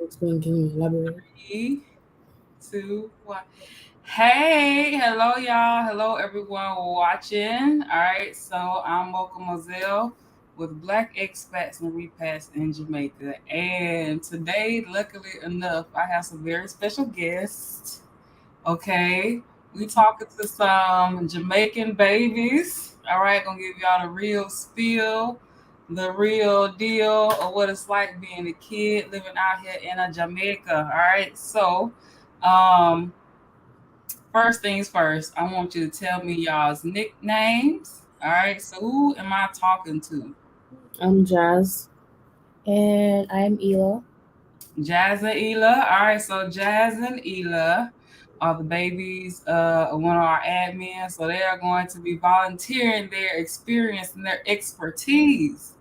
Explain, can you elaborate? 3, 2, 1. Hey, hello, y'all. Hello, everyone watching. All right, so I'm mochamoizelle with Black Expats and Repats in Jamaica. And today, luckily enough, I have some very special guests. Okay, we talking to some Jamaican babies. All right, gonna give y'all the real spiel, the real deal of what it's like being a kid living out here in a Jamaica. All right, so um, first things first, I want you to tell me y'all's nicknames. All right, so who am I talking to? I'm Jazz. And I'm Ilah. Jazz and Ilah. All right, so Jazz and Ilah are the babies of one of our admins. So they are going to be volunteering their experience and their expertise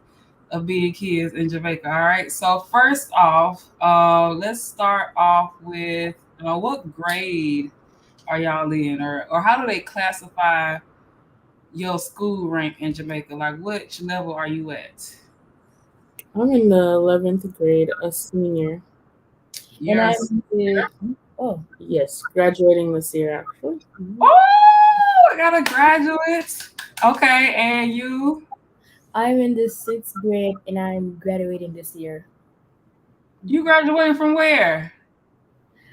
of being kids in Jamaica. All right. So first off, let's start off with what grade are y'all in, or how do they classify your school rank in Jamaica? Like, which level are you at? I'm in the 11th grade, a senior. And You're a I'm with, oh, Yes, graduating this year, actually. Oh, I got a graduate. Okay, and you? I'm in the sixth grade and I'm graduating this year. You graduated from where?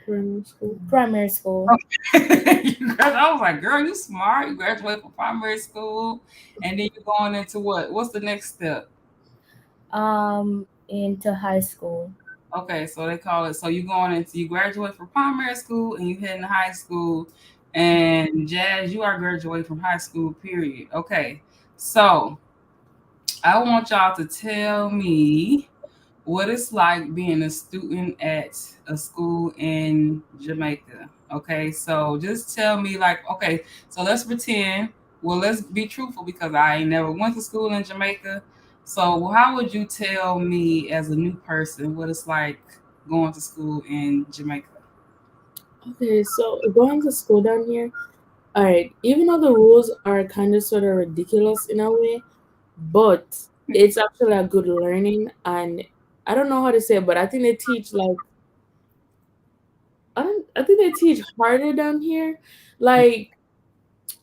Primary school. Primary school. I was like, girl, you smart. You graduated from primary school, and then you're going into what? What's the next step? Into high school. Okay, so they call it. So you going into you graduate from primary school, and you heading to high school. And Jazz, you are graduating from high school. Period. Okay, so I want y'all to tell me what it's like being a student at a school in Jamaica. Okay, so just tell me, like, okay, so let's pretend, well, let's be truthful because I ain't never went to school in Jamaica. So, how would you tell me as a new person what it's like going to school in Jamaica? Okay, so going to school down here, all right, even though the rules are kind of sort of ridiculous in a way, but it's actually a good learning. And I don't know how to say it, but I think they teach like, I think they teach harder down here. Like,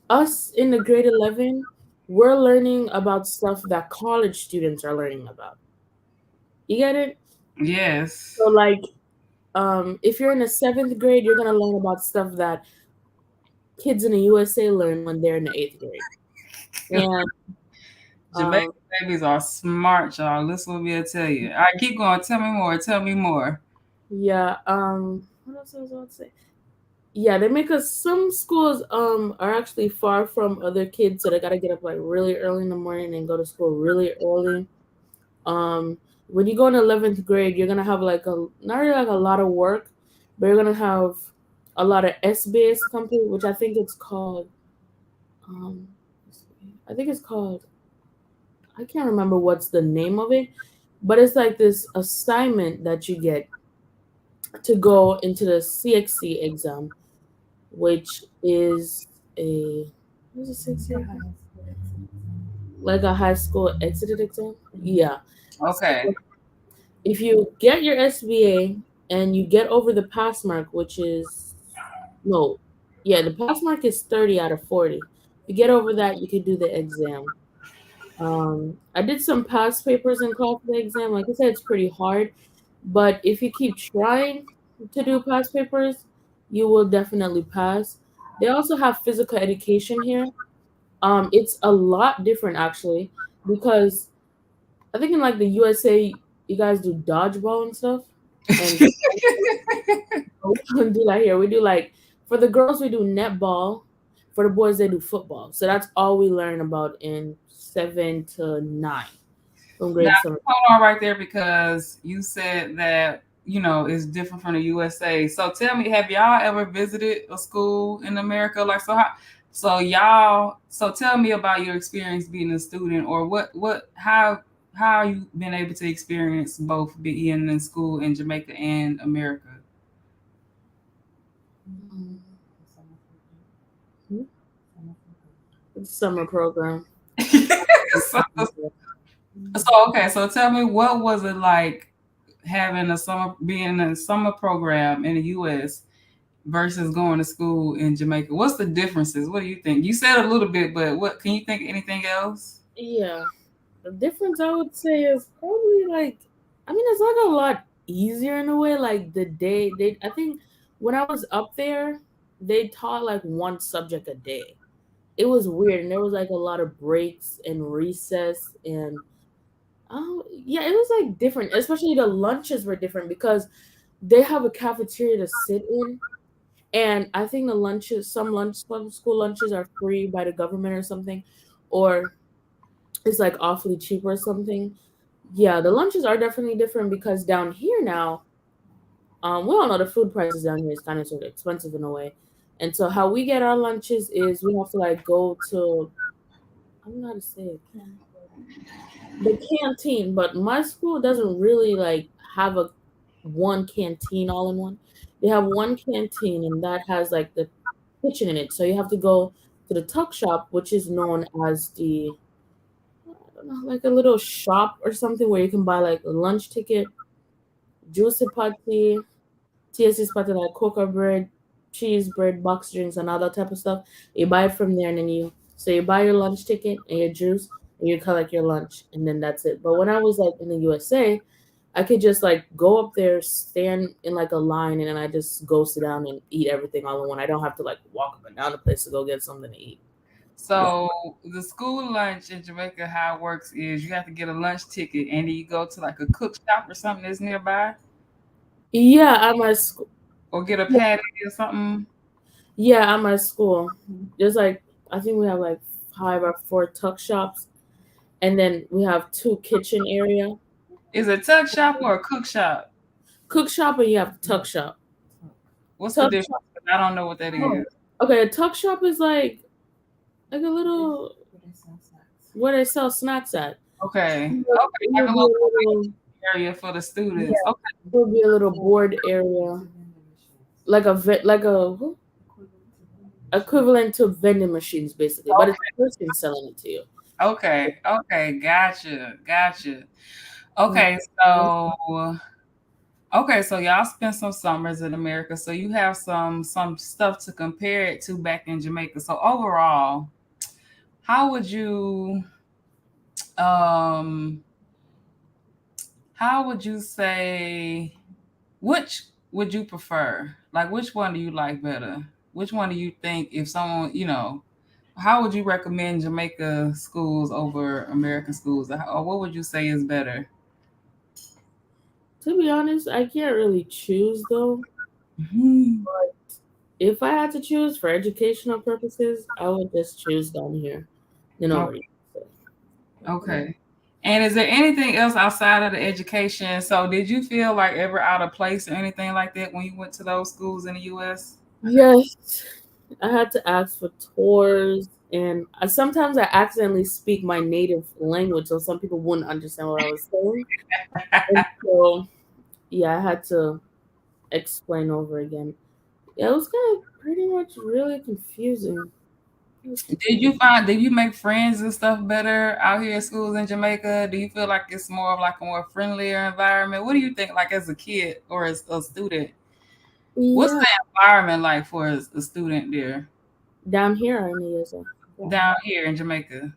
us in the grade 11, we're learning about stuff that college students are learning about. You get it? Yes. So like, if you're in the 7th grade, you're gonna learn about stuff that kids in the USA learn when they're in the 8th grade. And Jamaican um, babies are smart, y'all. Listen what me tell you. All right, keep going. Tell me more. Tell me more. yeah, what else was I about to say? Yeah, they make us, some schools are actually far from other kids, so they gotta get up like really early in the morning and go to school really early. Um, when you go in 11th grade, you're gonna have like a, not really like a lot of work, but you're gonna have a lot of SBS complete, which I think it's called. Um, I think it's called. I can't remember what's the name of it, but it's like this assignment that you get to go into the CXC exam, which is a, what is a CXC exam? Like a high school exited exam. Yeah. Okay. So if you get your SBA and you get over the pass mark, which is, no, yeah, the pass mark is 30 out of 40. If you get over that, you can do the exam. I did some past papers in class for the exam. Like I said, it's pretty hard, but if you keep trying to do past papers, you will definitely pass. They also have physical education here. It's a lot different actually because I think in like the USA, you guys do dodgeball and stuff, and we don't do that here. We do like, for the girls we do netball, for the boys they do football. So that's all we learn about in 7 to 9 from Now, grade 7. hold on right there because you said that it's different from the USA. So tell me, have y'all ever visited a school in America? Like, so tell me about your experience being a student, or how you been able to experience both being in school in Jamaica and America. Mm, it's a summer program. so, so okay, so tell me, what was it like having a summer being in a summer program in the US versus going to school in Jamaica? What's the differences? What do you think? You said a little bit, but what can you think of anything else? Yeah. The difference I would say is probably like, I mean, it's like a lot easier in a way. Like the day they, I think when I was up there, they taught like one subject a day. It was weird, and there was like a lot of breaks and recess, and oh yeah, it was like different. Especially the lunches were different because they have a cafeteria to sit in, and I think the lunches, some school lunches are free by the government or something, or it's like awfully cheap or something. Yeah, the lunches are definitely different because down here now, we all know the food prices down here is kind of sort of expensive in a way. And so how we get our lunches is we have to like go to, I don't know how to say it, the canteen, but my school doesn't really like have a one canteen all in one. They have one canteen and that has like the kitchen in it. So you have to go to the tuck shop, which is known as the, I don't know, like a little shop or something where you can buy like a lunch ticket, juicy patty, TS's patty like cocoa bread, cheese bread, box drinks, and all that type of stuff. You buy it from there, and then you buy your lunch ticket and your juice, and you collect your lunch, and then that's it. But when I was like in the USA, I could just like go up there, stand in like a line, and then I just go sit down and eat everything all in one. I don't have to like walk up and down the place to go get something to eat. Yeah. So the school lunch in Jamaica, how it works is you have to get a lunch ticket and then you go to like a cook shop or something that's nearby, Yeah, at my school. or get a patty or something. Yeah, at my school. There's like I think we have like 5 or 4 tuck shops, and then we have 2 kitchen area. Is it a tuck shop or a cook shop? Cook shop and you have tuck shop. What's the Tuck difference? shop. I don't know what that is. Okay, a tuck shop is like a little where they sell snacks at. Okay. It Okay. Like a would be a little little area for the yeah, students. Okay. it would be a little board area, like a equivalent to vending machines basically, but it's a person selling it to you. Okay. Okay. Gotcha. Gotcha. Mm. Okay. So y'all spent some summers in America, so you have some stuff to compare it to back in Jamaica. So overall, how would you um how would you say, which would you prefer? Like, which one do you like better? Which one do you think, if someone, how would you recommend Jamaica schools over American schools? Or what would you say is better? To be honest, I can't really choose though. Mhm. If I had to choose for educational purposes, I would just choose down here than over Okay. here. So, Okay. And is there anything else outside of the education? So, did you feel like ever out of place or anything like that when you went to those schools in the U.S.? yes, I had to ask for tours, and sometimes I accidentally speak my native language, so some people wouldn't understand what I was saying. And so, yeah, I had to explain over again. Yeah, it was kind of pretty much really confusing. It was confusing. Did you make friends and stuff better out here at schools in Jamaica? Do you feel like it's more of like a more friendlier environment? What do you think, like as a kid or as a student? What's Yeah, the environment like for a student there down here in the USA. down here in Jamaica?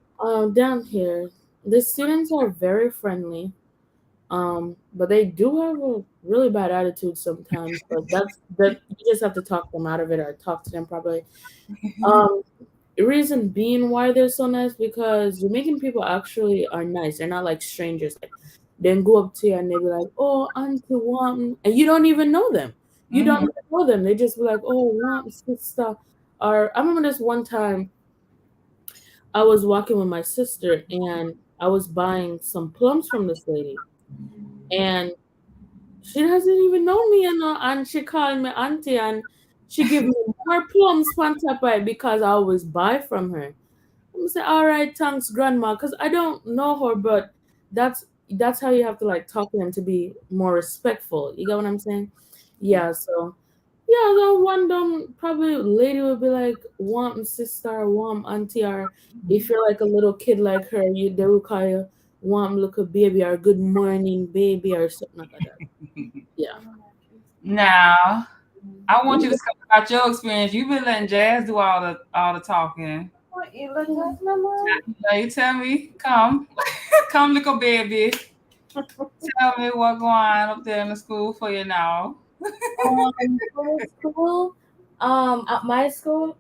Down here, the students are very friendly. But they do have a really bad attitude sometimes. But that you just have to talk them out of it or talk to them properly. Um, the reason being why they're so nice because Jamaican people actually are nice. They're not like strangers. Like they go up to you and they be like, "Oh, Auntie Wam," and you don't even know them. You don't Hmm. even know them. They just be like, "Oh, Wam, sister." Or I remember this one time I was walking with my sister and I was buying some plums from this lady, and she doesn't even know me, and she called me auntie, and she give me more plums on top of it because I always buy from her. I'm say, all right, thanks, grandma, because I don't know her, but that's how you have to like talk to them to be more respectful. You get what I'm saying? Yeah. So yeah, the one dumb probably lady would be like, "Warm sister, warm auntie," or if you're like a little kid like her, they will call you "warm little baby" or "good morning baby" or something like that. Yeah. Now, I want you to You talk about your experience. You've been letting Jazz do all the talking. Now you tell me, come, come, little baby. Tell me what going on up there in the school for you now. For school, at my school,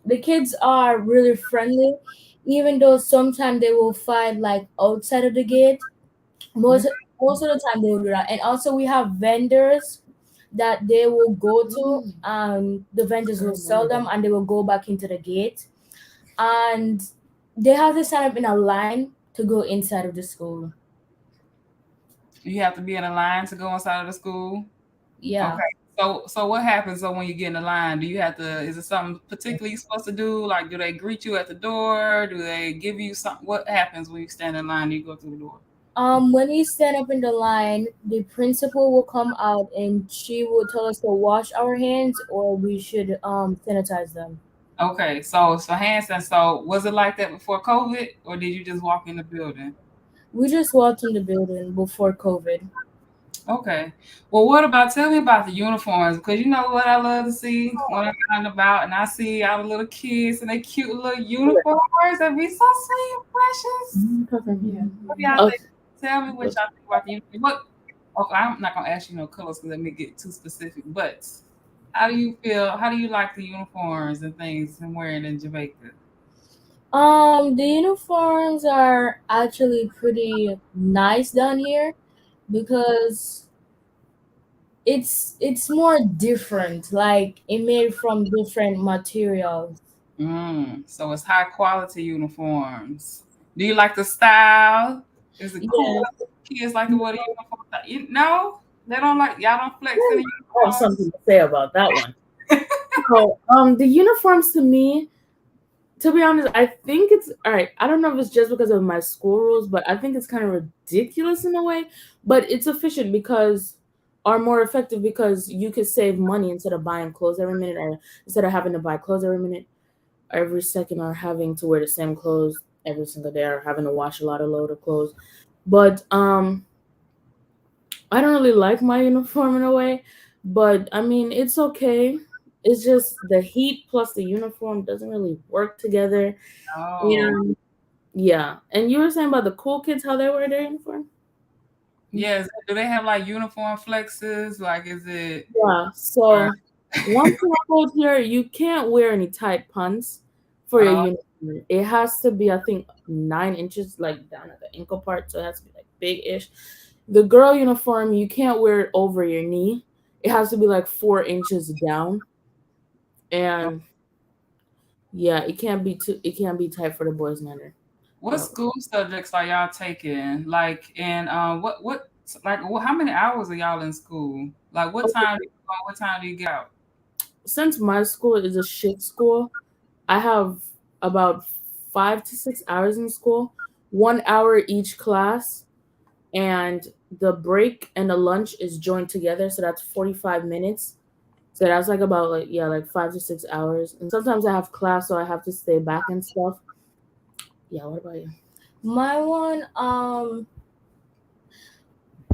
the kids are really friendly, even though sometimes they will fight like outside of the gate. Mm. Most of the time they will do that, and also we have vendors that they will go to. The vendors will sell them, and they will go back into the gate, and they have to stand up in a line to go inside of the school. You have to be in a line to go inside of the school. Yeah. Okay. So what happens so when you get in the line? Do you have to? Is it something particular you're supposed to do? Like, do they greet you at the door? Do they give you something? What happens when you stand in line? And you go through the door. When we stand up in the line, the principal will come out and she will tell us to wash our hands or we should sanitize them. Okay. So Hanson. So was it like that before COVID, or did you just walk in the building? We just walked in the building before COVID. Okay. Well, what about tell me about the uniforms? Because you know what I love to see when I'm out and about and I see all the little kids and they cute little uniforms. They be so sweet and precious. What do y'all okay. think? Tell me what y'all think about the uniform. What? Okay, I'm not gonna ask you no colors because let me get too specific. But how do you feel? How do you like the uniforms and things and wearing in Jamaica? The uniforms are actually pretty nice down here because it's more different, like it made from different materials. So it's high quality uniforms. Do you like the style? Is it cool? Yeah. Kids like to wear the uniform. No, they don't like. Y'all don't flex in the I have something to say about that one. So, the uniforms to me, to be honest, I think it's all right. I don't know if it's just because of my school rules, but I think it's kind of ridiculous in a way. But it's efficient because, are more effective because you could save money instead of buying clothes every minute, or instead of having to buy clothes every minute, every second, or having to wear the same clothes every single day, or having to wash a lot of load of clothes. But I don't really like my uniform in a way, but I mean, it's okay. It's just the heat plus the uniform doesn't really work together. Oh, Yeah. Yeah. And you were saying about the cool kids, how they wear their uniform? yes. Do they have like uniform flexes? Like, is it Yeah. or So one thing I told here, you can't wear any tight pants for your oh, uniform. It has to be, I think, 9 inches, like down at the ankle part. So it has to be like big-ish. The girl uniform, you can't wear it over your knee. It has to be like 4 inches down. And yeah, it can't be tight for the boys neither. what Yeah. school subjects are y'all taking? Like, and what like how many hours are y'all in school? Like, what Okay. time do you go? What time do you get out? Since my school is a shift school, I have about 5 to 6 hours in school, 1 hour each class, and the break and the lunch is joined together, so that's 45 minutes. So that's like about like yeah, like 5 to 6 hours. And sometimes I have class, so I have to stay back and stuff. Yeah, what about you? My one,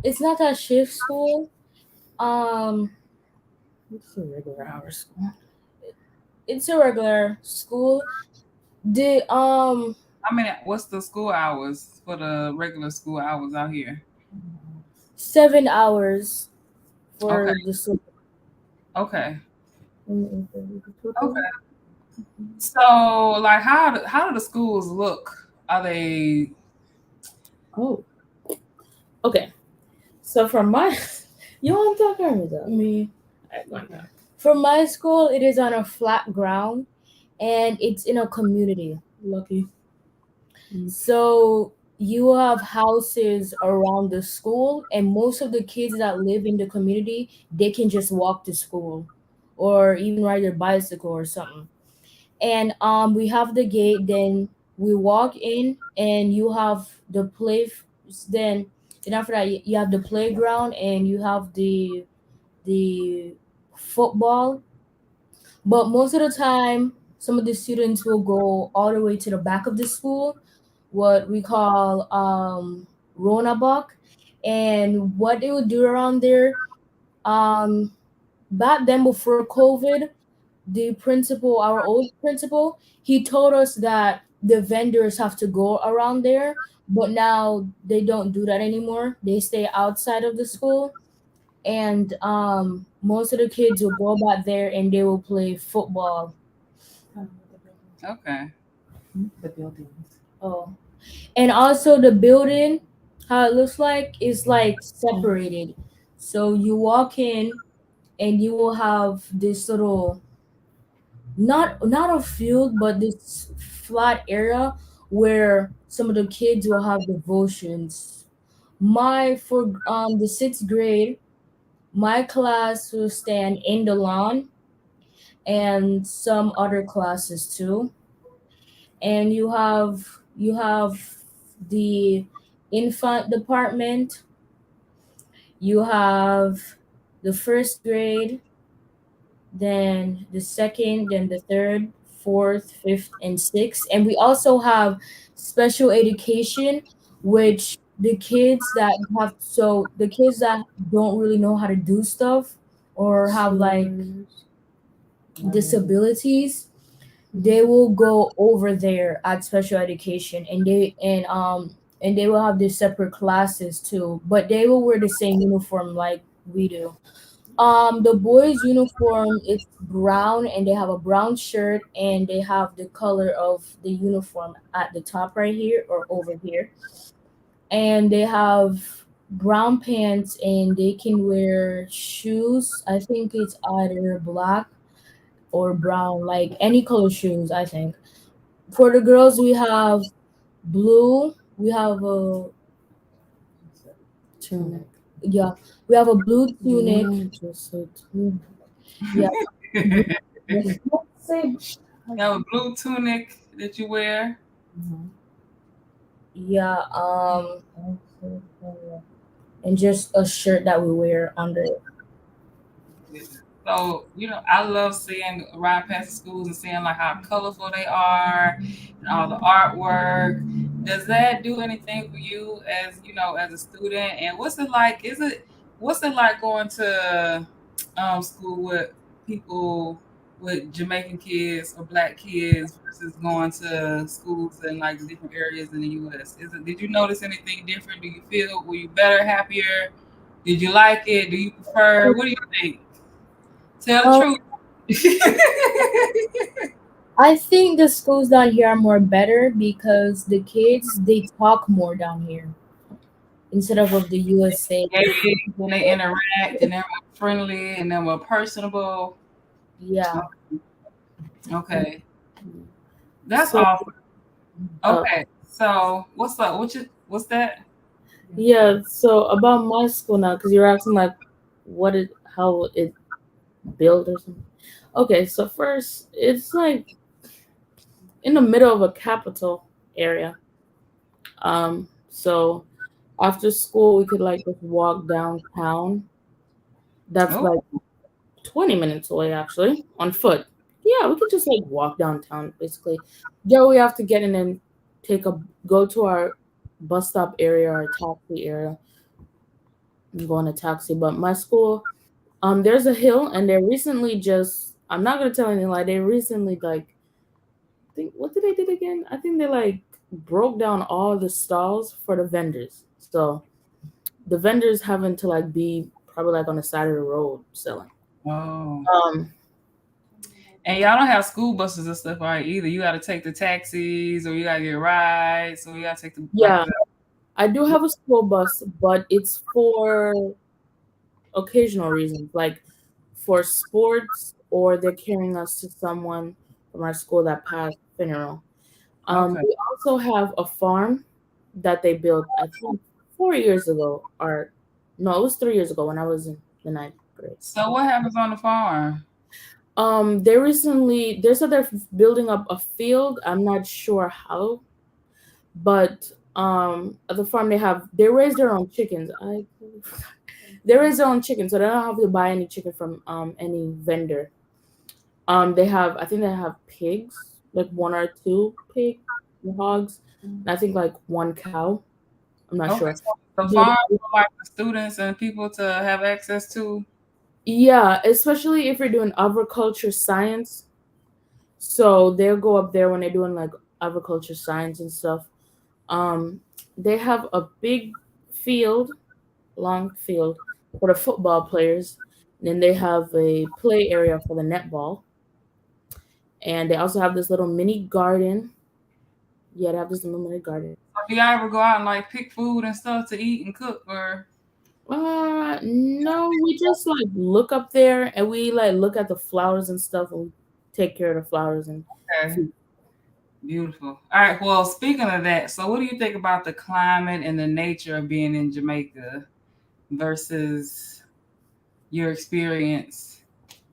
it's not a shift school. Um, It's a regular hour school. it's a regular school. The I mean, what's the school hours for the regular school hours out here? 7 hours Okay, for the school. okay, okay. So, like, how do the schools look? Are they Oh, okay. So from my, you want to talk or that? Me. Alright, go on, go on. For my school, it is on a flat ground, and it's in a community. Lucky. So you have houses around the school, and most of the kids that live in the community, they can just walk to school, or even ride their bicycle or something. And we have the gate. Then we walk in, and you have the then after that you have the playground, and you have the football. But most of the time, some of the students will go all the way to the back of the school, what we call Ronabok. And what they would do around there, um back then before COVID, the principal, our old principal, he told us that the vendors have to go around there, but now they don't do that anymore. They stay outside of the school, and most of the kids will go back there and they will play football. Okay. The buildings. Oh, and also the building, how it looks like is like separated. So you walk in and you will have this little, not a field, but this flat area where some of the kids will have devotions. My for the sixth grade, my class will stand in the lawn, and some other classes too. And you have the infant department, you have the first grade, then the second, then the third, fourth, fifth, and sixth. And we also have special education, which the kids that don't really know how to do stuff or have like disabilities, they will go over there at special education, and they will have their separate classes too, but they will wear the same uniform like we do. The boys' uniform is brown, and they have a brown shirt, and they have the color of the uniform at the top right here or over here, and they have brown pants, and they can wear shoes. I think it's either black or brown, like any color shoes. I think for the girls we have blue. We have a Tunic. yeah, we have a blue tunic. Yeah, just so too. Yeah, blue tunic. Say, You have a blue tunic that you wear. Yeah, and just a shirt that we wear under it. So, I love seeing riding past the schools and seeing like how colorful they are and all the artwork. Does that do anything for you as a student? And what's it like? What's it like going to school with people with Jamaican kids or black kids versus going to schools in like the different areas in the US? Did you notice anything different? Do you feel were you better, happier? Did you like it? Do you prefer? What do you think? Tell the Um, truth. I think the schools down here are more better because the kids they talk more down here instead of the USA. The Maybe kids, when they interact and they're more friendly and they're more personable. yeah. Okay, that's So, awesome. uh, Okay, so what's up? What's that? yeah, so about my school now, because you're asking like how it built or something. Okay, so first, it's like in the middle of a capital area. So after school, we could like just walk downtown. That's Oh, like 20 minutes away actually on foot. Yeah, we could just like walk downtown basically. Yeah, we have to get in and go to our bus stop area or taxi area and go on a taxi. But my school, there's a hill and they recently just I'm not gonna tell any lie, they recently like think what did they did again? I think they like broke down all the stalls for the vendors. So the vendors having to like be probably like on the side of the road selling. oh. Um And y'all don't have school buses and stuff, right? Either you got to take the taxis, or you got to get rides, or you got to take the like yeah, I do have a school bus, but it's for occasional reasons, like for sports, or they're carrying us to someone from our school that passed funeral. okay. We also have a farm that they built, I think, 4 years ago, or no, it was 3 years ago when I was in the ninth grade. So what happens on the farm? They said they're building up a field. I'm not sure how, but at the farm they raise their own chickens. They raise their own chickens, so they don't have to buy any chicken from any vendor. I think they have pigs, like one or two pig hogs, and I think like one cow. I'm not Okay, sure. so the They- farm for like the students and people to have access to. Yeah, especially if you're doing agriculture science. So they'll go up there when they're doing like agriculture science and stuff. Um, they have a big field, long field for the football players. And then they have a play area for the netball. And they also have this little mini garden. Yeah, they have this little mini garden. Do y'all ever go out and like pick food and stuff to eat and cook, or No, we just like look up there and we like look at the flowers and stuff and we take care of the flowers and okay, food. beautiful. All right. Well, speaking of that, so what do you think about the climate and the nature of being in Jamaica versus your experience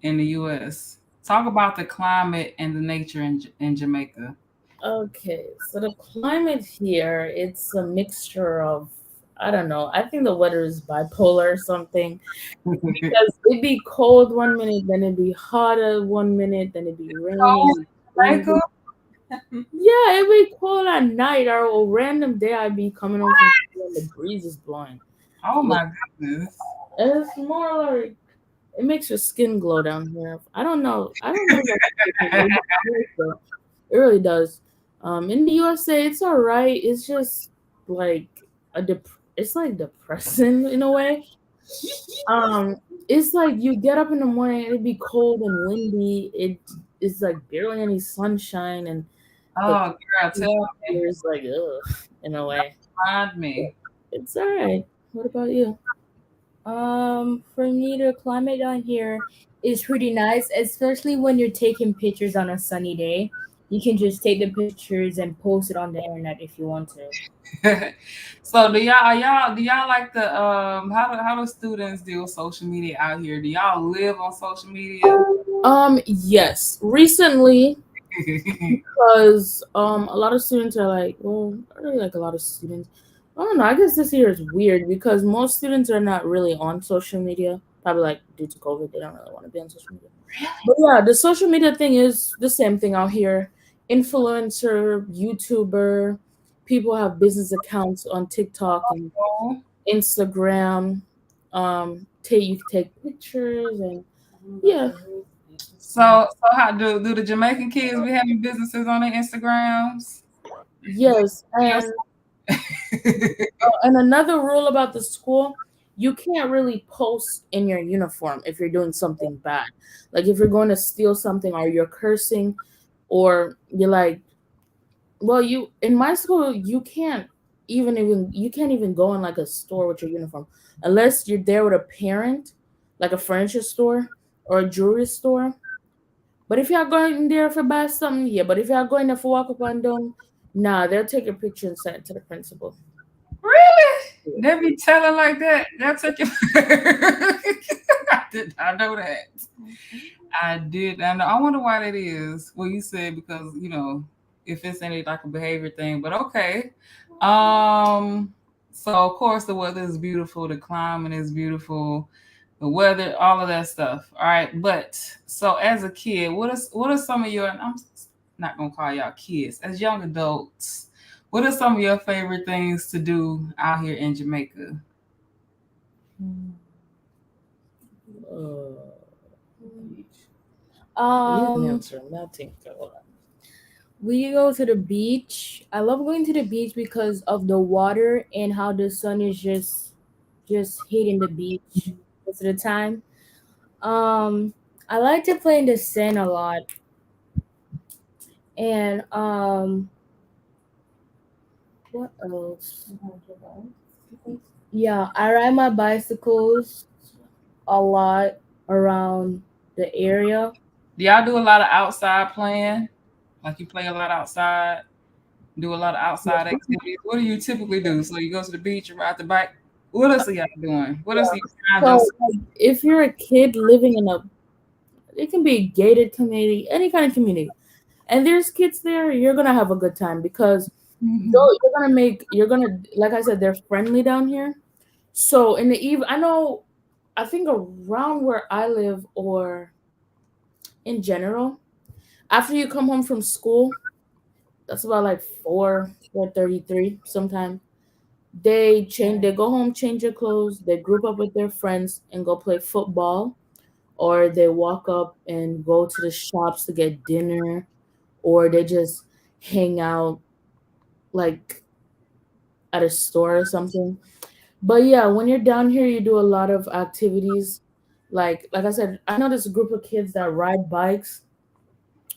in the U.S.? Talk about the climate and the nature in Jamaica. Okay, so the climate here, it's a mixture of, I don't know, I think the weather is bipolar or something because it'd be cold one minute, then it'd be hotter one minute, then it'd be Cold raining, in Jamaica? freezing. Yeah, it'd be cold at night or a random day I'd be coming home from school and the breeze is blowing. Oh Yeah, my goodness. and it's more like it makes your skin glow down here. I don't know. I don't know what it really does. In the USA, it's all right. It's just like it's like depressing in a way. Um, it's like you get up in the morning, it'd be cold and windy. It's like barely any sunshine, and the Oh, girl, tell me. atmosphere is like ugh in a way. Remind me. It's all right. What about you? For me, the climate down here is pretty nice, especially when you're taking pictures on a sunny day. You can just take the pictures and post it on the internet if you want to. So do y'all like the how do students deal with social media out here? Do y'all live on social media? Yes. Recently, because a lot of students are like, well, I really like a lot of students. I don't know. I guess this year is weird because most students are not really on social media. Probably like due to COVID, they don't really want to be on social media. But yeah, the social media thing is the same thing out here. Influencer, YouTuber, people have business accounts on TikTok and Oh, Instagram. Take you can take pictures and yeah, so how do the Jamaican kids be having businesses on their Instagrams? yes, Yes. and another rule about the school, you can't really post in your uniform if you're doing something bad. Like if you're going to steal something or you're cursing or you're like, well, you in my school you can't even you can't even go in like a store with your uniform unless you're there with a parent, like a furniture store or a jewelry store. But if you're going there for buy something, yeah. But if you're going there for walk up and down, nah, they'll take a picture and send it to the principal. Really? They be telling like that. That's such a I know that. I did. I know. I wonder why that is. Well, you said because if it's any like a behavior thing, but okay. Um. So of course the weather is beautiful. The climate is beautiful. The weather, all of that stuff. All right. But so as a kid, what are some of your? I'm not gonna call y'all kids. As young adults, what are some of your favorite things to do out here in Jamaica? Uh, you can Um, answer. I'm not thinking. we go to the beach. I love going to the beach because of the water and how the sun is just hitting the beach most of the time. Um, I like to play in the sand a lot, and what else? Yeah, I ride my bicycles a lot around the area. Do y'all do a lot of outside playing? Like you play a lot outside, do a lot of outside activities. What do you typically do? So you go to the beach, you ride the bike. What else are y'all doing? What else are you trying So, just like, if you're a kid living in it can be a gated community, any kind of community, and there's kids there, you're gonna have a good time because though you're gonna, like I said, they're friendly down here. So in the eve, I think around where I live or in general, after you come home from school, that's about like 4:33 sometime. They go home, change their clothes, they group up with their friends and go play football or they walk up and go to the shops to get dinner, or they just hang out like at a store or something. But yeah, when you're down here, you do a lot of activities. Like I said, I know this group of kids that ride bikes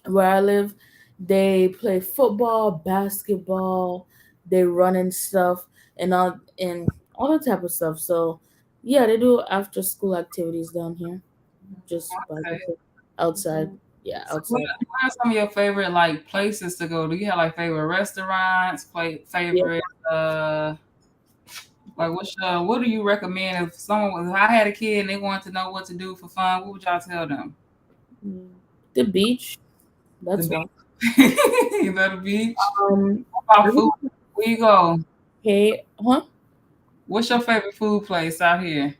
where I live. They play football, basketball, they run and stuff, and all that type of stuff. So yeah, they do after school activities down here. Just Okay. biking outside. Yeah, So what, outside. what are some of your favorite like places to go? Do you have like favorite restaurants? Yeah. Favorite like what do you recommend if if I had a kid and they wanted to know what to do for fun? What would y'all tell them? Mm, the beach. The That's one. beach. You know the beach. Um, What I about think food? Where you go? okay, huh? What's your favorite food place out here?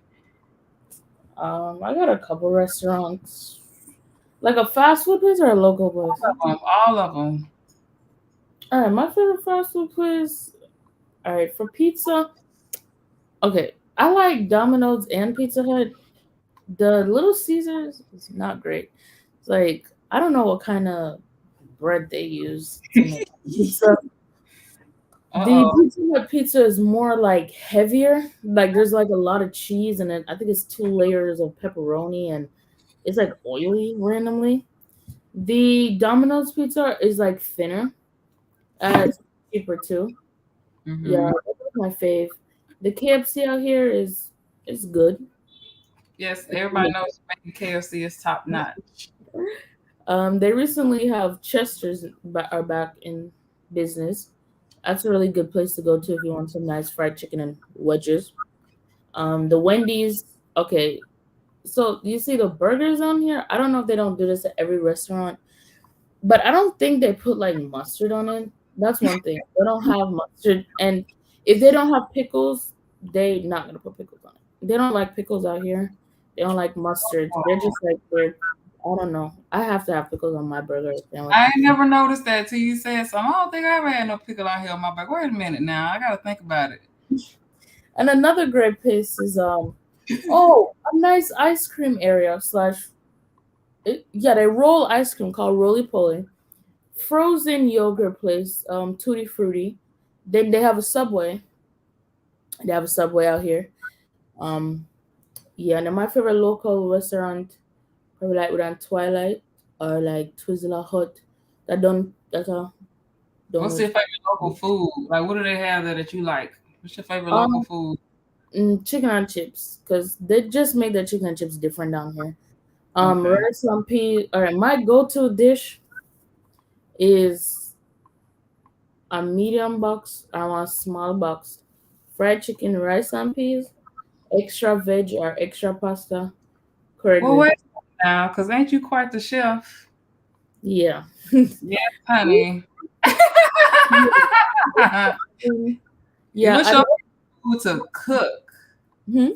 I got a couple restaurants, like a fast food place or a local place. All of them. All right, my favorite fast food place. All right, for pizza. Okay, I like Domino's and Pizza Hut. The Little Caesars is not great. It's like I don't know what kind of bread they use to make pizza. Uh The oh. Pizza Hut pizza is more like heavier. Like there's like a lot of cheese, and then I think it's 2 layers of pepperoni, and it's like oily randomly. The Domino's pizza is like thinner. It's cheaper too. Yeah, Mm-hmm. that's my fave. The KFC out here is good. Yes, It's everybody really knows making KFC is top good. notch. They recently have Chester's are back in business. That's a really good place to go to if you want some nice fried chicken and wedges. The Wendy's. Okay, so you see the burgers on here. I don't know if they don't do this at every restaurant, but I don't think they put like mustard on it. That's one thing. They don't have mustard, and if they don't have pickles, they not gonna put pickles on it. They don't like pickles out here. They don't like mustard. They're just like they're. I don't know. I have to have pickles on my burger sandwich. I ain't never noticed that till you said something. I don't think I ever had no pickle out here on my back. Wait a minute now. I gotta think about it. And another great place is oh, a nice ice cream area slash yeah, they roll ice cream called Roly Poly. Frozen yogurt place, Tutti Frutti. Then they have a Subway. They have a Subway out here. Um, yeah, and then my favorite local restaurant probably like around Twilight or like Twizzler Hut. That don't What's your really. favorite local food? Like, what do they have there that you like? What's your favorite local Um, food? chicken and chips because they just make their chicken and chips different down here. Okay. Rice and peas. All right, my go-to dish is a medium box. I want a small box. Fried chicken, rice and peas, extra veg or extra pasta, curry Well, green. wait now, because ain't you quite the chef? Yeah. Yes, honey. Yeah, What's I your love. food to cook? Hmm?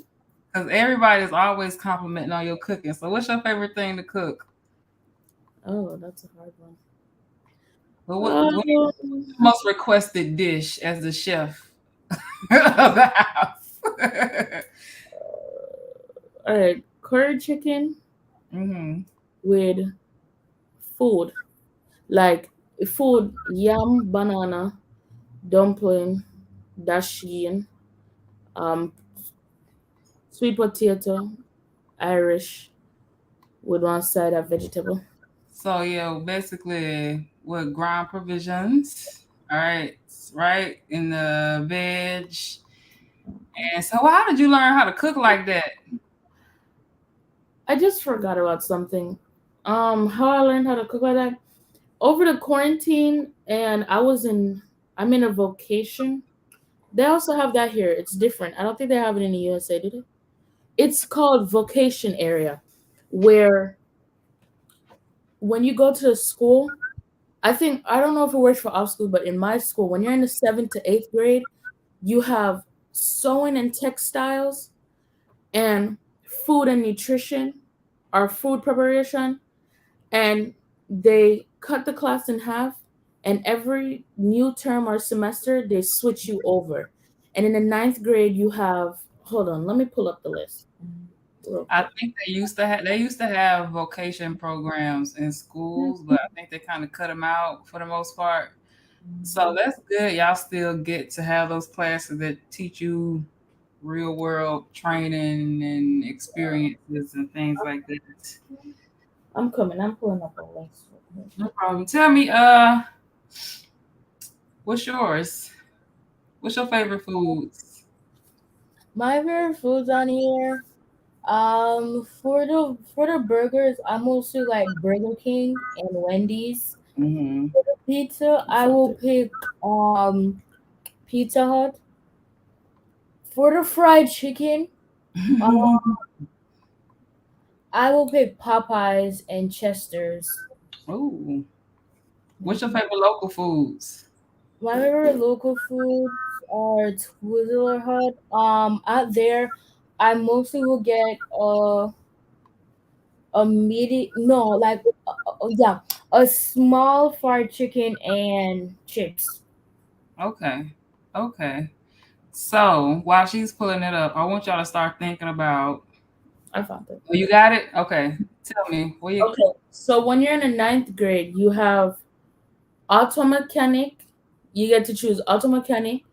Because everybody's always complimenting on your cooking. So, what's your favorite thing to cook? Oh, that's a hard one. Well, what is Um, your most requested dish as the chef of the house? all right, curry chicken Hmm. with food like food, yam, banana, dumpling, dasheen, um, sweet potato, Irish with one side of vegetable. So, yeah, basically, with ground provisions, all right, right, in the veg. And so, how did you learn how to cook like that? I just forgot about something. How I learned how to cook like that over the quarantine, and I'm in a vocation. They also have that here. It's different. I don't think they have it in the USA, do they? It's called vocation area, where when you go to the school, I don't know if it works for off school, but in my school, when you're in the 7th to 8th grade, you have sewing and textiles and food and nutrition or food preparation, and they cut the class in half, and every new term or semester they switch you over. And in the 9th grade you have, hold on, let me pull up the list. real I quick. think they used to have vocation programs in schools, but I think they kind of cut them out for the most part. So that's good. Y'all still get to have those classes that teach you real world training and experiences and things like that. I'm coming. I'm pulling up a list. No problem. Tell me, what's yours? What's your favorite foods? My favorite foods on here. For the burgers, I'm mostly like Burger King and Wendy's. Mm-hmm. Pizza, I will pick Pizza Hut. For the fried chicken, uh, I will pick Popeyes and Chester's. Ooh. What's your favorite local foods? My favorite local foods are Twizzler Hut. Out there, I mostly will get a medium, no, like yeah, a small fried chicken and chips. Okay. Okay. So while she's pulling it up, I want y'all to start thinking about. I found it. Oh, you got it? Okay. Tell me. What you Okay, so when you're in the ninth grade, you have auto mechanic. You get to choose auto mechanic,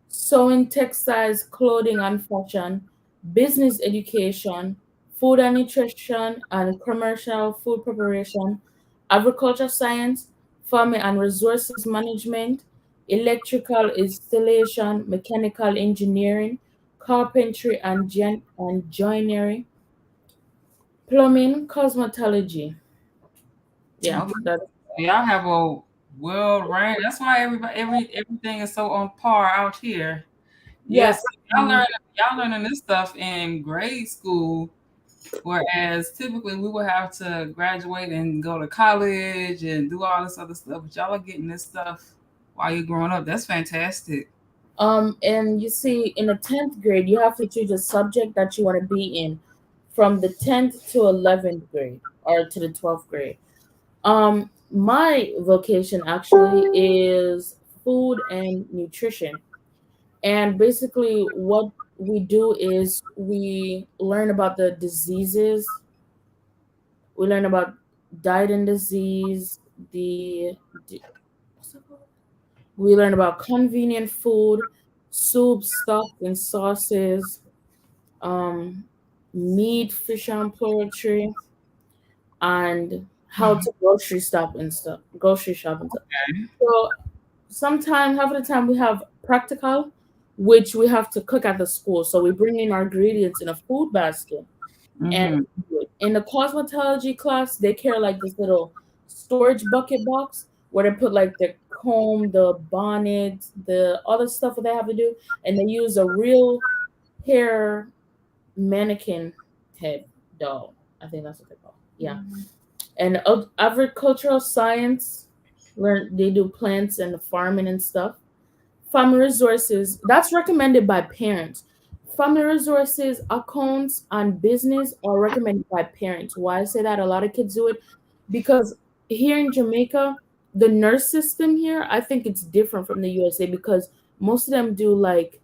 sewing, textiles, clothing, and fashion, business education, food and nutrition, and commercial food preparation, agriculture science, farming and resources management, electrical installation, mechanical engineering, carpentry and joinery, plumbing, cosmetology. Yeah, okay. that. Y'all have a world range. That's why everything is so on par out here. Yeah. Yes, y'all learning this stuff in grade school, whereas typically we would have to graduate and go to college and do all this other stuff. But y'all are getting this stuff while you're growing up. That's fantastic. And you see, in the 10th grade, you have to choose a subject that you want to be in from the 10th to 11th grade or to the 12th grade. My vocation actually is food and nutrition. And basically, what we do is we learn about the diseases, we learn about diet and disease, the what's it called? We learn about convenient food, soups, stock, and sauces, um, meat, fish, and poultry, and how to grocery shop and stuff. So sometimes, half of the time, we have practical, which we have to cook at the school. So we bring in our ingredients in a food basket, and Mm-hmm. in the cosmetology class, they carry like this little storage bucket box where they put like the comb, the bonnet, the other stuff that they have to do, and they use a real hair mannequin head doll. I think that's what they call. Yeah, and agricultural science, where they do plants and farming and stuff. Family resources, that's recommended by parents. Family resources, accounts, and business are recommended by parents. Why I say that? A lot of kids do it because here in Jamaica, the nurse system here, I think it's different from the USA because most of them do like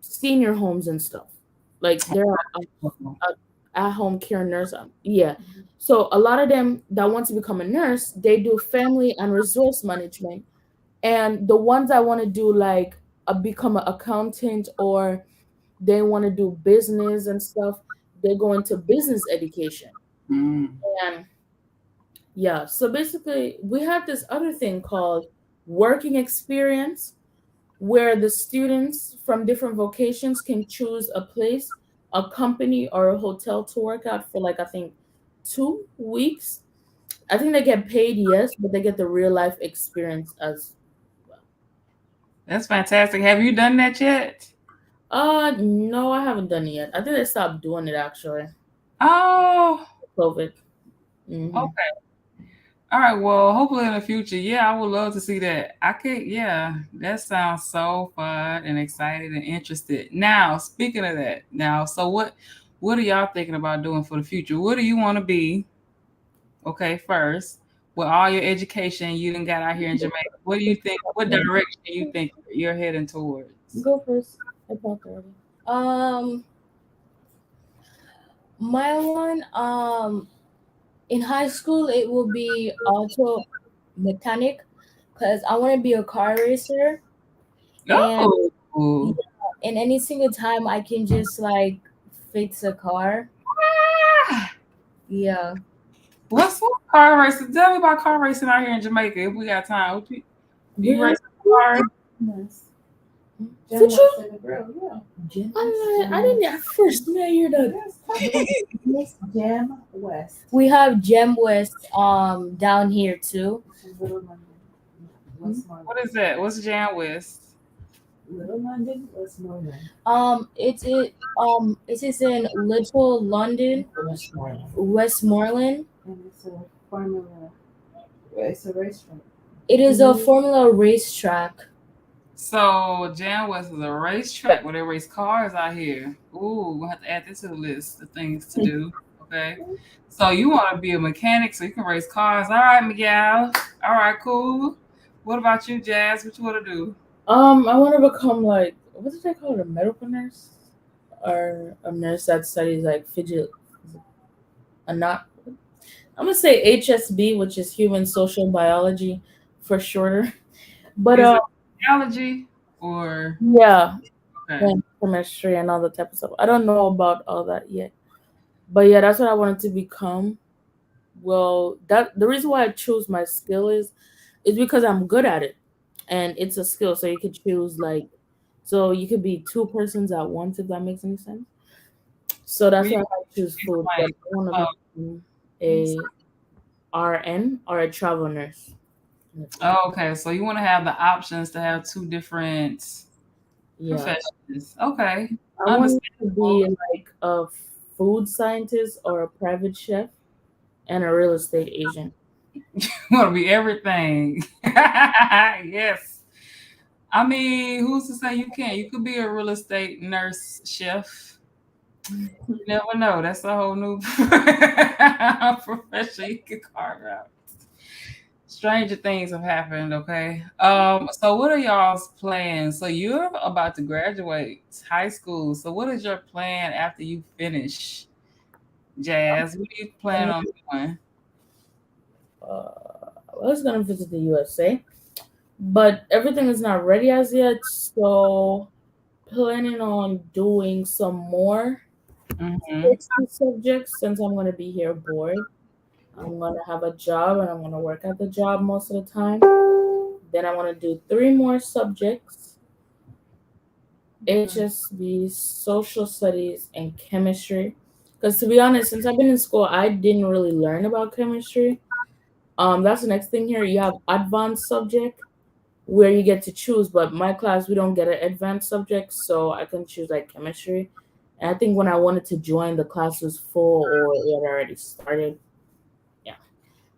senior homes and stuff. Like they're at home care nurse. Yeah. So a lot of them that want to become a nurse, they do family and resource management. And the ones that want to do like become an accountant or they want to do business and stuff, they go into business education. Mm. And yeah, so basically we have this other thing called working experience where the students from different vocations can choose a place, a company, or a hotel to work at for like I think 2 weeks. I think they get paid, yes, but they get the real life experience as well. That's fantastic. Have you done that yet? No, I haven't done it yet. I think they stopped doing it actually. Oh, COVID. Hmm. okay. All right. Well, hopefully in the future, yeah, I would love to see that. I could, yeah, that sounds so fun and excited and interested. Now, speaking of that, now, so what are y'all thinking about doing for the future? What do you want to be? Okay, first, with all your education you done got out here in Jamaica, what do you think? What direction do you think you're heading towards? Go first. I talked already. Um, My one, in high school, it will be auto mechanic because I want to be a car racer. And yeah, Oh, and any single time I can just like fix a car. ah, Yeah. what's car racing? Tell me about car racing out here in Jamaica if we got time. Do you Really? race cars? Yes. Jam Did you? West in the grill, yeah. I didn't. I first time I hear that. Yes, Miss Jam West. We have Gem West down here too. It's in Little London, Westmoreland. What is that? What's Jan West? Little London, Westmoreland. It is in Little London, Westmoreland. Westmoreland. And it's a formula. It's a racetrack. It is a Formula racetrack. So Jan West is a racetrack where they race cars out here. Ooh, we'll have to add this to the list of things to do. Okay. So you want to be a mechanic so you can race cars. All right, Miguel. All right, cool. What about you, Jazz? What you want to do? I want to become like, what did they call it, a medical nurse, or a nurse that studies like fidget, not. I'm gonna say HSB, which is human social biology, for shorter. But Is it biology or yeah, okay? and chemistry and all the type of stuff. I don't know about all that yet, but yeah, that's what I wanted to become. Well, that the reason why I choose my skill is because I'm good at it, and it's a skill. So you could choose like, so you could be two persons at once if that makes any sense. So Well, that's you why I choose it's food. But like I want to uh, become a RN or a travel nurse. oh, okay. So you want to have the options to have two different Yeah, professions. Okay, I want to understandable. be like a food scientist or a private chef and a real estate agent. You want to be everything. Yes. I mean, who's to say you can't? You could be a real estate nurse chef. You never know. That's a whole new profession you could carve out. Stranger things have happened, okay? So what are y'all's plans? So you're about to graduate high school. So what is your plan after you finish, Jazz? What do you plan And on doing? I was gonna visit the USA, but everything is not ready as yet. So planning on doing some more Mm-hmm. history subjects since I'm gonna be here bored. I'm gonna have a job and I'm gonna work at the job most of the time. Then I want to do three more subjects: HSB, social studies, and chemistry. Because to be honest, since I've been in school, I didn't really learn about chemistry. That's the next thing here. You have advanced subject where you get to choose, but my class we don't get an advanced subject, so I can choose like chemistry. And I think when I wanted to join, the class was full or it had already started. Yeah.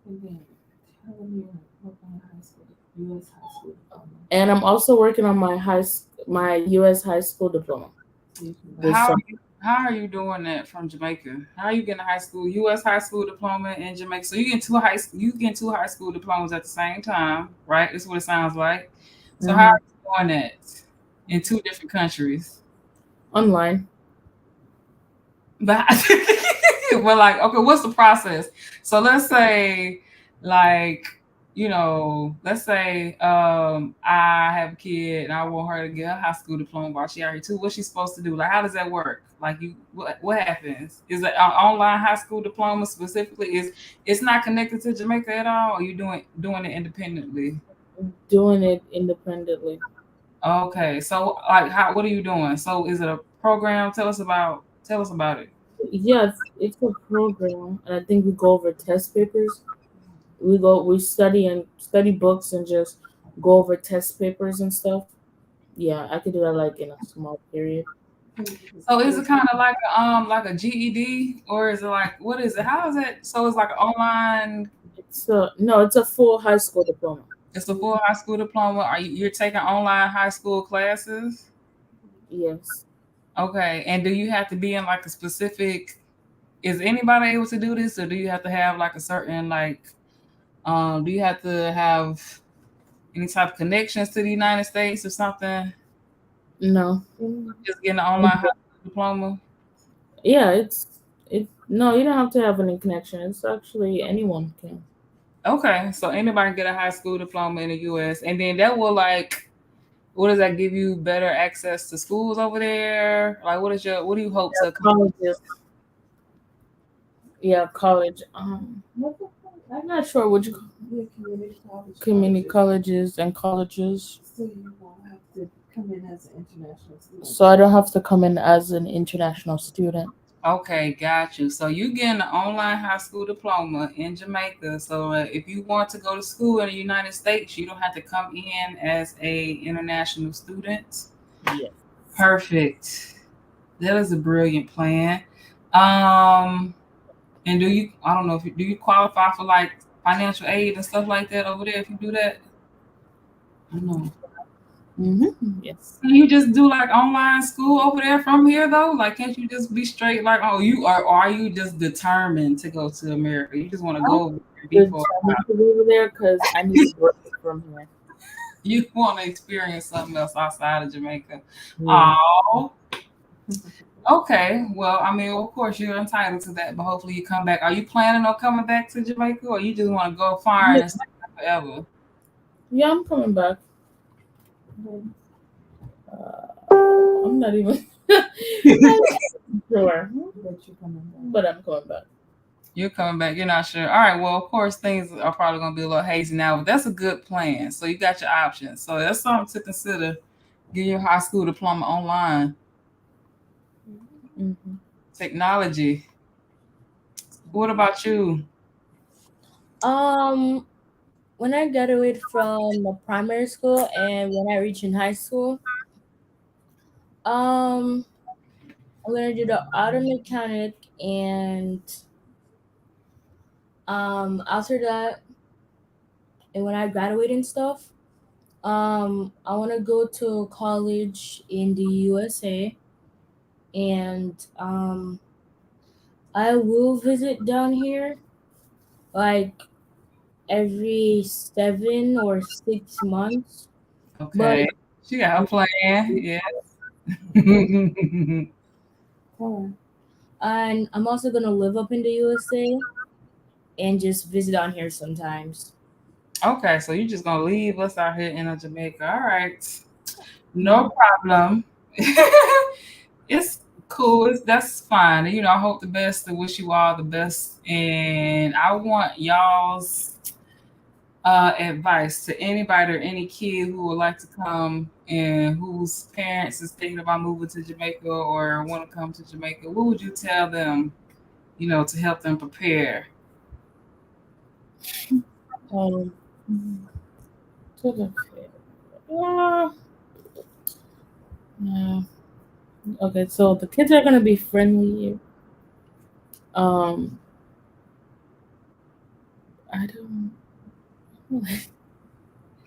And then tell me what kind of high school, U.S. high school diploma. And I'm also working on my US high school diploma this How summer. how are you doing that from Jamaica? How are you getting a high school, U.S. high school diploma in Jamaica? So you get two high school diplomas at the same time, right? That's what it sounds like. So how Mhm. are you doing that in two different countries? Online. But well, like, okay, what's the process? So let's say, like, let's say I have a kid and I want her to get a high school diploma while she out here too. What's she supposed to do? Like, how does that work? Like, what happens? Is it an online high school diploma specifically? It's not connected to Jamaica at all? Or you doing it independently? Doing it independently. Okay, so like, what are you doing? So is it a program? Tell us about it. Yeah, it's a program, and I think we go over test papers. We study books and just go over test papers and stuff. Yeah, I could do that like in a small period. So is it kind of like a GED, or is it like, what is it? How is it? So it's like an online. It's a full high school diploma. It's a full high school diploma. You're taking online high school classes? Yes. Okay, and do you have to be in like a specific? Is anybody able to do this, or do you have to have like a certain like? Do you have to have any type of connections to the United States or something? No. Just getting an online high school diploma. Yeah, it No, you don't have to have any connection. It's actually anyone can. Okay, so anybody can get a high school diploma in the U.S. and then that will like, what does that give you? Better access to schools over there? Like, what do you hope to accomplish? Colleges. Yeah, college. I'm not sure which Yeah, community college community colleges. colleges and colleges. So you won't have to come in as an international student. So I don't have to come in as an international student. Okay, got you. So you getting an online high school diploma in Jamaica. So if you want to go to school in the United States, you don't have to come in as a international student. Yes. Perfect. That is a brilliant plan. Um, and do you? I don't know if do you qualify for like financial aid and stuff like that over there? If you do that, I don't know. Yes. Can you just do like online school over there from here though? Like, can't you just be straight like, oh, you are, or are you just determined to go to America? You just want to go over there and be for a while. Determined to be over there because I need a break from here. You want to experience something else outside of Jamaica. Yeah. Oh, okay. Well, I mean, of course you're entitled to that, but hopefully you come back. Are you planning on coming back to Jamaica, or you just want to go foreign and stay there forever? Yeah, I'm coming back. I'm not even sure, But you're coming back. but I'm coming back. You're coming back. You're not sure. All right. Well, of course, things are probably going to be a little hazy now, but that's a good plan. So you got your options. So that's something to consider. Get your high school diploma online. Mm-hmm. Technology. What about you? Um, when I graduate from the primary school and when I reach in high school, um, I'm gonna do the auto mechanic, and after that, and when I graduate and stuff, I want to go to college in the USA, and I will visit down here like every 7 or 6 months. But Okay. She got her plan. Yeah. and I'm also gonna live up in the USA and just visit on here sometimes. Okay. So you just going to leave us out here in Jamaica. All right. No problem. It's cool. That's fine. You know, I hope the best. I wish you all the best. And I want y'all's advice to anybody or any kid who would like to come and whose parents is thinking about moving to Jamaica or want to come to Jamaica. What would you tell them, to help them prepare? Um, to the yeah, yeah. Okay, so the kids are gonna be friendly. Um, I don't.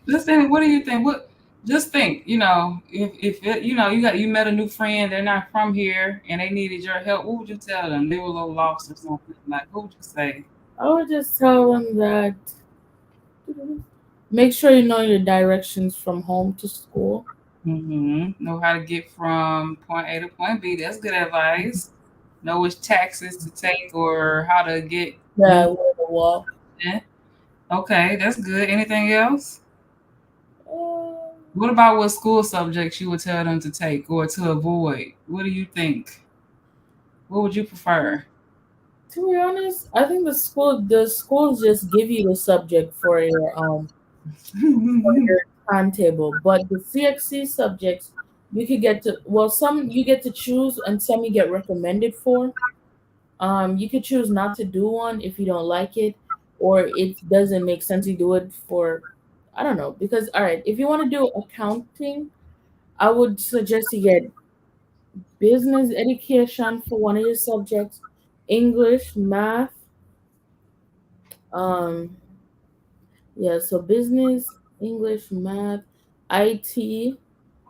Just think, what do you think? What just think, if it, you met a new friend, they're not from here and they needed your help, what would you tell them? They were a little lost or something. Like, what would you say? I would just tell them that make sure you know your directions from home to school. Know how to get from point A to point B. That's good advice. Know which taxes to take or how to get Yeah, new. where to walk. Okay, that's good. Anything else? Um, What about what school subjects you would tell them to take or to avoid? What do you think? What would you prefer? to be honest, I think the schools just give you the subject for your timetable, but the CXC subjects you could get to some you get to choose and some you get recommended for. You could choose not to do one if you don't like it or it doesn't make sense to do it for I don't know because all right, if you want to do accounting, I would suggest you get business education for one of your subjects, English, math, um yeah, so business, English, math, IT. You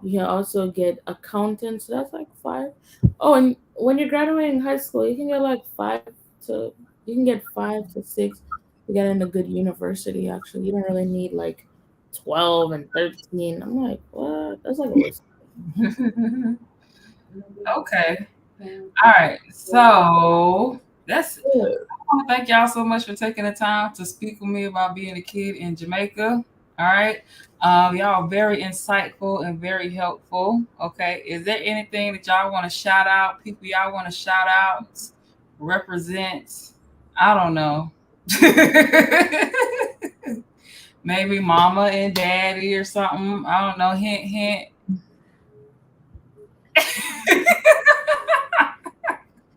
can also get accountant, so that's like five. Oh, and when you're graduating high school, you can get like to you can get 5 to 6 to get in a good university. Actually, you don't really need like 12 and 13. I'm like, what? That's like a waste. Okay. All right. So That's Good. I want to thank y'all so much for taking the time to speak with me about being a kid in Jamaica. All right. Y'all are very insightful and very helpful. Okay. Is there anything that y'all want to shout out? People y'all want to shout out, represent? I don't know. Maybe mama and daddy or something. I don't know. Hint, hint.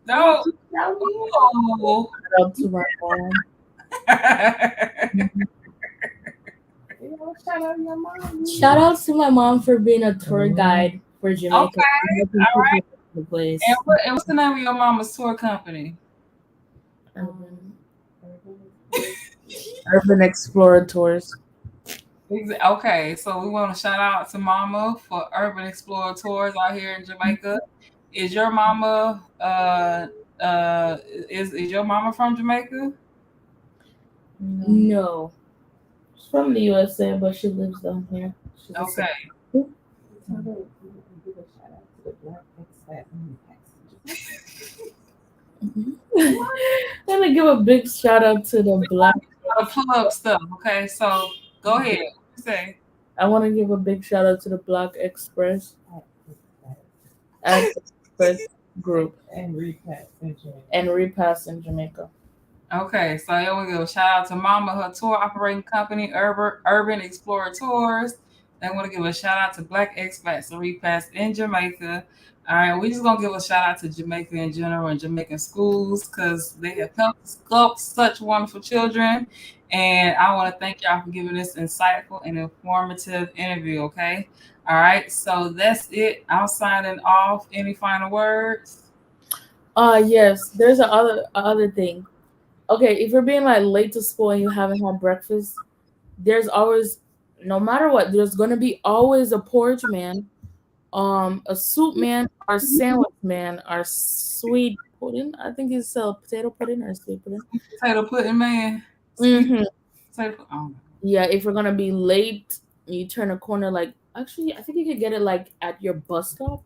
Don't No. you tell me. Oh. Shout out to my mom. You know, shout out your mom. Shout out to my mom for being a tour guide for Jamaica. Okay. Helping people find the place. And what's the name of your mama's tour company? Urban, Urban Explorer Tours. Okay, so we want to shout out to Mama for Urban Explorer Tours out here in Jamaica. Is your mama is your mama from Jamaica? No. She's from the USA, but she lives down here. She's a Okay. Tell her you give a shout out to the black expat and I'm gonna give a big shout out to the black. Plug stuff. Okay, so go ahead. What you say? I want to give a big shout out to the Black Express group and repass in Jamaica. and Repass in Jamaica. Okay, so here we go. Shout out to Mama, her tour operating company, Urban Explorer Tours. They want to give a shout out to Black Expats and Repass in Jamaica. All right, we just gonna give a shout out to Jamaica in general and Jamaican schools because they have helped sculpt such wonderful children. And I want to thank y'all for giving this insightful and informative interview. Okay, all right, so that's it. I'm signing off. Any final words? Yes, there's a other thing. Okay, if you're being like late to school and you haven't had breakfast, there's always, no matter what, there's gonna be always a porridge man, a soup man, or sandwich man, or sweet pudding. I think it's potato pudding or sweet pudding. Potato pudding man. Sweet Hmm. potato. Oh. Yeah, if you're gonna be late, you turn a corner. Like, actually, I think you could get it like at your bus stop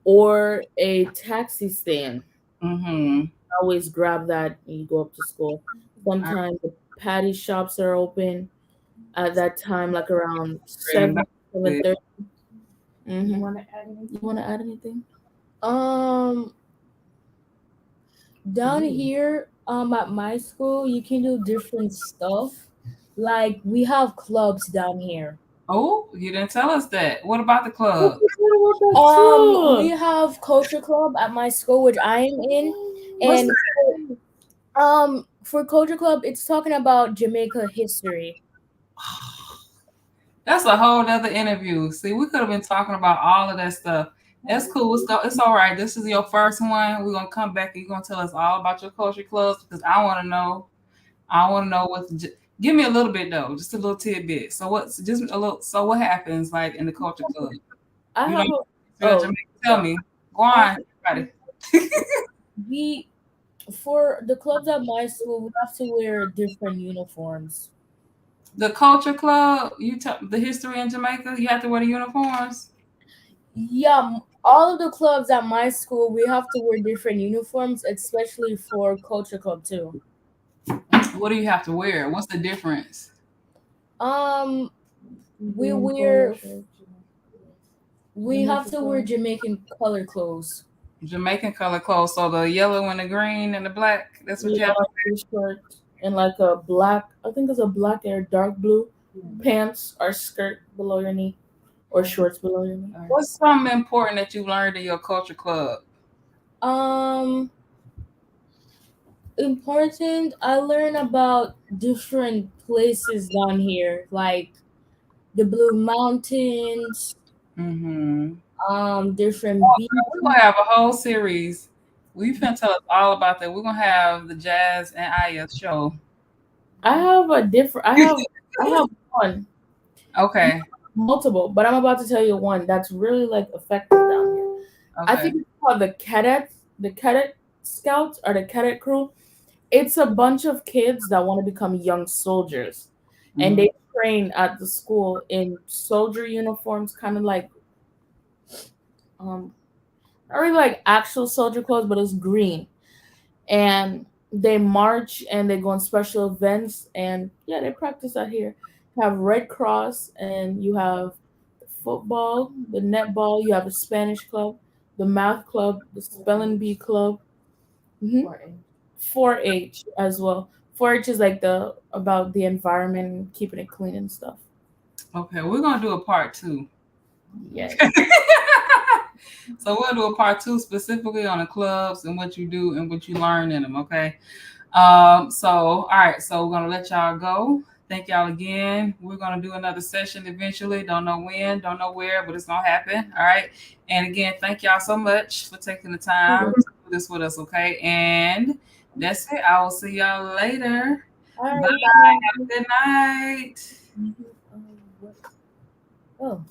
or a taxi stand. Mm-hmm. Always grab that and you go up to school. All right. Sometimes the patty shops are open at that time, like around Bring back 7:30. You Mm-hmm. want to add anything? You want to add anything? Um, down here, at my school, you can do different stuff. Like we have clubs down here. Oh, you didn't tell us that. What about the Oh, club? I forgot about that We too. have culture club at my school, which I am in, What's and that? for culture club, it's talking about Jamaica history. That's a whole nother interview. See, we could have been talking about all of that stuff. That's cool. It's all right. This is your first one. We're gonna come back and you're gonna tell us all about your culture clubs because I want to know. I want to know what. Give me a little bit though, just a little tidbit. So what's just a little? So what happens like in the culture club? I You have know, a Jamaica. Tell me. Go on, everybody. We For the clubs at my school, we have to wear different uniforms. The culture club. You tell the history in Jamaica. You have to wear the uniforms. Yeah, all of the clubs at my school, we have to wear different uniforms, especially for culture club too. What do you have to wear? What's the difference? Um, we green wear polo shirt. we have to wear Jamaican color clothes. Jamaican color clothes, so the yellow and the green and the black. That's what you Yeah, have. t-shirt and like a black. I think it's a black or dark blue pants or skirt below your knee or shorts below your knee. What's something important that you learned in your culture club? Um, Important. I learn about different places down here, like the Blue Mountains, Mm-hmm. different We're gonna beaches. have a whole series. We finna tell us all about that. We're gonna have the Jazz and Aya show. I have a different. I have one. Okay. Multiple, but I'm about to tell you one that's really like effective down here. I Okay. think it's called the cadet scouts or the cadet crew. It's a bunch of kids that want to become young soldiers, and Mhm. they train at the school in soldier uniforms, kind of like um, not really like actual soldier clothes, but it's green. and they march and they go on special events, and yeah, they practice out here. You have Red Cross, and you have the football, the netball, you have a Spanish club, the math club, the spelling bee club, hmm 4-H as well. 4-H is like the about the environment and keeping it clean and stuff. Okay, we're gonna do a part 2. Yes. So we'll do a part 2 specifically on the clubs and what you do and what you learn in them. Okay. So all right, so we're gonna let y'all go. Thank y'all again. We're gonna do another session eventually. Don't know when, don't know where, but it's gonna happen. All right. And again, thank y'all so much for taking the time to do this with us. Okay. And that's it. I will see y'all later. All right. Bye. Have a good night. Oh.